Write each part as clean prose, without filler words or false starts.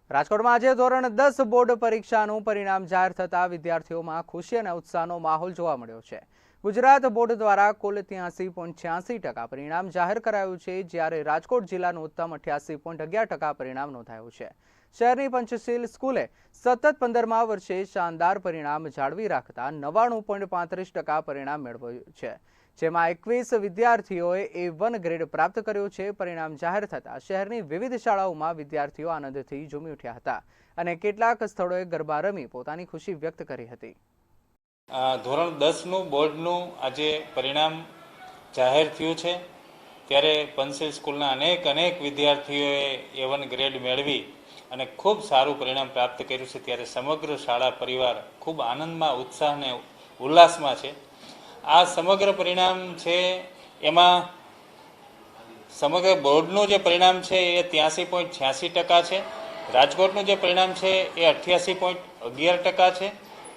રાજકોટમાં આજે ધોરણ 10 બોર્ડ પરીક્ષાનું પરિણામ જાહેર થતા વિદ્યાર્થીઓમાં ખુશી અને ઉત્સાહનો માહોલ જોવા મળ્યો છે। ગુજરાત બોર્ડ દ્વારા કુલ 83.86% પરિણામ જાહેર કરાયું છે, જ્યારે રાજકોટ જિલ્લાનું ઉત્તમ 88.11% પરિણામ નોંધાયું છે। શહેરની પંચશીલ સ્કૂલે સતત 15મા વર્ષે શાનદાર પરિણામ જાળવી રાખતા 99.35% પરિણામ મેળવ્યું છે, જેમાં 21 વિદ્યાર્થીઓએ A1 ગ્રેડ પ્રાપ્ત કર્યો છે। પરિણામ જાહેર થતા શહેરની વિવિધ શાળાઓમાં વિદ્યાર્થીઓ આનંદથી ઝૂમી ઉઠ્યા હતા અને કેટલાક સ્થળોએ ગરબા રમી પોતાની ખુશી વ્યક્ત કરી હતી। ધોરણ 10નું બોર્ડનું આજે પરિણામ જાહેર થયું છે, ત્યારે પંચશીલ સ્કૂલના અનેક વિદ્યાર્થીઓએ A1 ગ્રેડ મેળવી અને ખૂબ સારું પરિણામ પ્રાપ્ત કર્યું છે। ત્યારે સમગ્ર શાળા પરિવાર ખૂબ આનંદમાં, ઉત્સાહ અને ઉલ્લાસમાં છે। આ સમગ્ર પરિણામ છે એમાં સમગ્ર બોર્ડનું જે પરિણામ છે એ 83.86% છે, રાજકોટનું જે પરિણામ છે એ 88.11% છે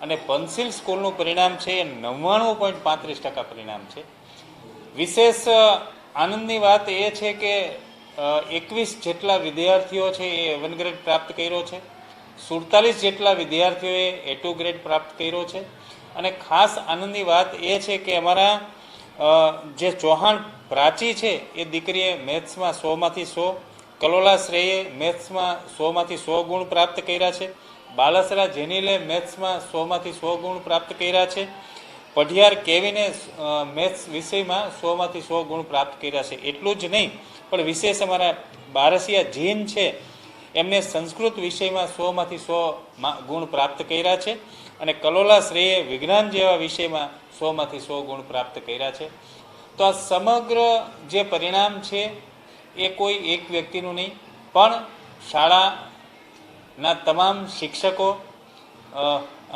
અને પંચશીલ સ્કૂલનું પરિણામ છે એ 99.35% પરિણામ છે। વિશેષ આનંદની વાત એ છે કે 21 જેટલા વિદ્યાર્થીઓ છે એ A1 ગ્રેડ પ્રાપ્ત કર્યો છે, 47 જેટલા વિદ્યાર્થીઓએ A2 ગ્રેડ પ્રાપ્ત કર્યો છે અને ખાસ આનંદની વાત એ છે કે અમારા જે ચૌહાણ પ્રાચી છે એ દીકરીએ મેથ્સમાં 100માંથી 100, કલોલા શ્રેયે મેથ્સમાં 100માંથી 100 ગુણ પ્રાપ્ત કર્યા છે, બાલસરા જેનીલે મેથ્સમાં 100માંથી 100 ગુણ પ્રાપ્ત કર્યા છે, પઢિયાર કેવીને મેથ્સ વિષયમાં 100માંથી 100 ગુણ પ્રાપ્ત કર્યા છે। એટલું જ નહીં પણ વિશેષ અમારા બારસિયા જીન છે એમને સંસ્કૃત વિષયમાં 100માંથી 100 ગુણ પ્રાપ્ત કર્યા છે અને કલોલા શ્રેયે વિજ્ઞાન જેવા વિષયમાં 100માંથી 100 ગુણ પ્રાપ્ત કર્યા છે। તો આ સમગ્ર જે પરિણામ છે એ કોઈ એક વ્યક્તિનું નહીં, પણ શાળાના તમામ શિક્ષકો,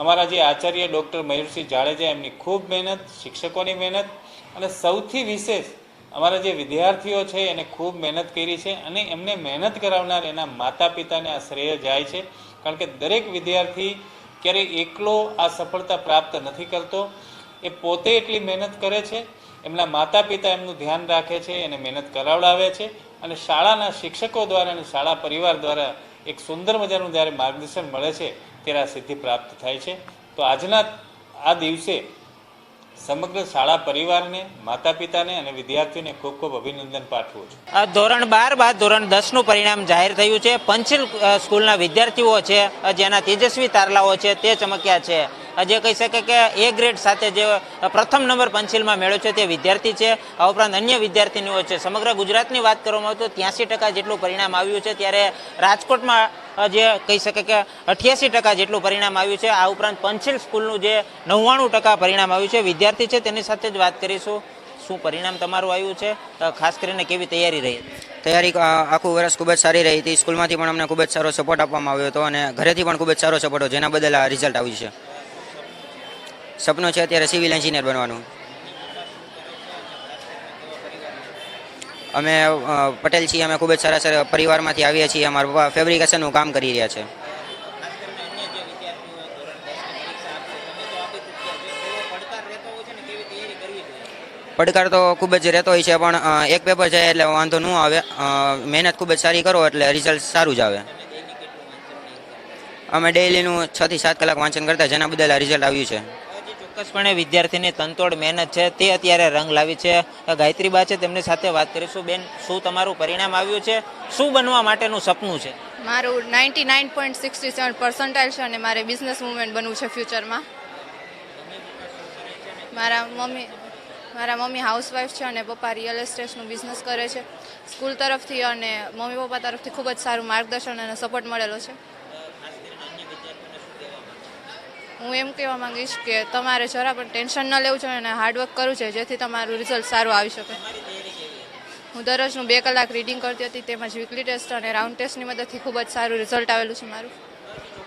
અમારા જે આચાર્ય ડૉક્ટર મયુરસિંહ જાડેજા એમની ખૂબ મહેનત, શિક્ષકોની મહેનત અને સૌથી વિશેષ અમારા જે વિદ્યાર્થીઓ છે એને ખૂબ મહેનત કરી છે અને એમને મહેનત કરાવનાર એના માતા પિતાને આ શ્રેય જાય છે, કારણ કે દરેક વિદ્યાર્થી ક્યારેય એકલો આ સફળતા પ્રાપ્ત નથી કરતો, એ પોતે એટલી મહેનત કરે છે, એમના માતા પિતા એમનું ધ્યાન રાખે છે, એને મહેનત કરાવડાવે છે અને શાળાના શિક્ષકો દ્વારા અને શાળા પરિવાર દ્વારા એક સુંદર મજાનું જ્યારે માર્ગદર્શન મળે છે ત્યારે આ સિદ્ધિ પ્રાપ્ત થાય છે। તો આજના આ દિવસે સમગ્ર શાળા પરિવારને, માતા પિતાને અને વિદ્યાર્થીઓને ખૂબ ખૂબ અભિનંદન પાઠવું છું। ધોરણ 12 બાદ ધોરણ 10નું પરિણામ જાહેર થયું છે। પંચશીલ સ્કૂલના વિદ્યાર્થીઓ છે જેના તેજસ્વી તારલાઓ છે તે ચમક્યા છે। જે કહી શકે કે A ગ્રેડ સાથે જે પ્રથમ નંબર પંચશીલમાં મેળવ્યો છે તે વિદ્યાર્થી છે। આ ઉપરાંત અન્ય વિદ્યાર્થીનીઓ છે। સમગ્ર ગુજરાતની વાત કરવામાં આવે તો 83% જેટલું પરિણામ આવ્યું છે, ત્યારે રાજકોટમાં જે કહી શકે કે 88% જેટલું પરિણામ આવ્યું છે। આ ઉપરાંત પંચશીલ સ્કૂલનું જે 99% પરિણામ આવ્યું છે। વિદ્યાર્થી છે તેની સાથે જ વાત કરીશું। શું પરિણામ તમારું આવ્યું છે, ખાસ કરીને કેવી તૈયારી રહી? તૈયારી આખું વર્ષ ખૂબ જ સારી રહી હતી। સ્કૂલમાંથી પણ અમને ખૂબ જ સારો સપોર્ટ આપવામાં આવ્યો હતો અને ઘરેથી પણ ખૂબ જ સારો સપોર્ટ, જેના બદલ આ રિઝલ્ટ આવ્યું છે। સપનું છે અત્યારે સિવિલ એન્જિનિયર બનવાનું। અમે પટેલ છીએ, અમે ખૂબ જ સારા પરિવારમાંથી આવીએ છીએ। અમારા પપ્પા ફેબ્રિકેશનનું કામ કરી રહ્યા છે। પડકાર તો ખૂબ જ રહેતો હોય છે, પણ એક પેપર જાય એટલે વાંધો ન આવે। મહેનત ખૂબ જ સારી કરો એટલે રિઝલ્ટ સારું જ આવે। અમે ડેઇલીનું 6 થી 7 કલાક વાંચન કરતા, જેના બદલ આ રિઝલ્ટ આવ્યું છે। ચોક્કસપણે વિદ્યાર્થીની તનતોડ મહેનત છે તે અત્યારે રંગ લાવી છે। ગાયત્રીબા છે, તેમની સાથે વાત કરીશું। બેન, શું તમારું પરિણામ આવ્યું છે? શું બનવા માટેનું સપનું છે? મારું 99.67% છે અને મારે બિઝનેસ વુમેન બનવું છે ફ્યુચરમાં। મારા મમ્મી હાઉસવાઈફ છે અને પપ્પા રિયલ એસ્ટેટનું બિઝનેસ કરે છે। સ્કૂલ તરફથી અને મમ્મી પપ્પા તરફથી ખૂબ જ સારું માર્ગદર્શન અને સપોર્ટ મળેલો છે। હું એમ કહેવા માંગીશ કે તમારે જરા પણ ટેન્શન ન લેવું જોઈએ અને હાર્ડવર્ક કરવું છે, જેથી તમારું રિઝલ્ટ સારું આવી શકે। હું દરરોજનું 2 કલાક રીડિંગ કરતી હતી, તેમજ વીકલી ટેસ્ટ અને રાઉન્ડ ટેસ્ટની મદદથી ખૂબ જ સારું રિઝલ્ટ આવેલું છે મારું।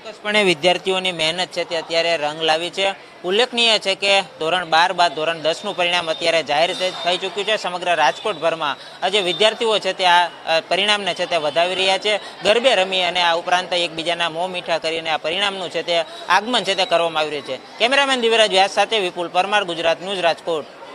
ચોક્કસપણે વિદ્યાર્થીઓની મહેનત છે તે અત્યારે રંગ લાવી છે। ઉલ્લેખનીય છે કે ધોરણ 12 બાદ ધોરણ 10નું પરિણામ અત્યારે જાહેર થઈ ચૂક્યું છે। સમગ્ર રાજકોટભરમાં આજે વિદ્યાર્થીઓ છે તે આ પરિણામને છે તે વધાવી રહ્યા છે, ગરબે રમી અને આ ઉપરાંત એકબીજાના મોં મીઠા કરીને આ પરિણામનું છે તે આગમન છે તે કરવામાં આવી રહ્યું છે। કેમેરામેન દિવ્યરાજ વ્યાસ સાથે વિપુલ પરમાર, ગુજરાત ન્યૂઝ, રાજકોટ।